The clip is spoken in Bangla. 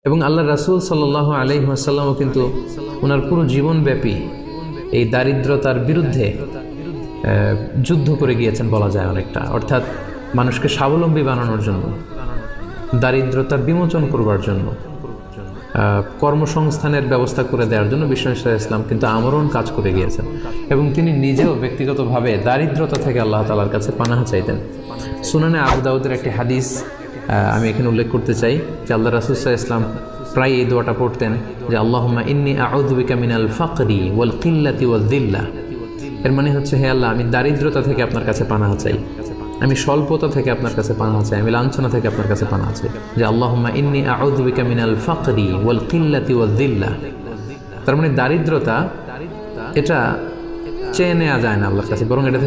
এবং আল্লাহ রাসূল সাল্লাল্লাহু আলাইহি ওয়াসাল্লামও কিন্তু ওনার পুরো জীবনব্যাপী এই দারিদ্রতার বিরুদ্ধে যুদ্ধ করে গিয়েছেন বলা যায় অনেকটা। অর্থাৎ মানুষকে স্বাবলম্বী বানানোর জন্য, দারিদ্রতা বিমোচন করবার জন্য, কর্মসংস্থানের ব্যবস্থা করে দেওয়ার জন্য বিশ্বনবী সাল্লাল্লাহু আলাইহি ওয়াসাল্লাম কিন্তু আমরণ কাজ করে গিয়েছেন। এবং তিনি নিজেও ব্যক্তিগতভাবে দারিদ্রতা থেকে আল্লাহ তাআলার কাছে পানাহ চাইতেন। সুনানে আবু দাউদের একটি হাদিস আমি এখানে উল্লেখ করতে চাই যে আল্লাহ রাসূল সাল্লাল্লাহু আলাইহি ওয়াসাল্লাম প্রায় এই দোয়াটা পড়তেন যে আল্লাহুম্মা ইন্নী আউযু বিকা মিনাল ফাকরি ওয়াল কিল্লাতি ওয়াল যিল্লা। এর মানে হচ্ছে, হে আল্লাহ, আমি দারিদ্রতা থেকে আপনার কাছে পানাহ চাই, আমি স্বল্পতা থেকে আপনার কাছে পানাহ চাই, আমি লাঞ্ছনা থেকে আপনার কাছে পানাহ চাই। যে আল্লাহুম্মা ইন্নী আউযু বিকা মিনাল ফাকরি ওয়াল কিল্লাতি ওয়াল যিল্লা। তার মানে দারিদ্রতা এটা চেয়ে নেওয়া যায় না আল্লাহর কাছে, বরং এটা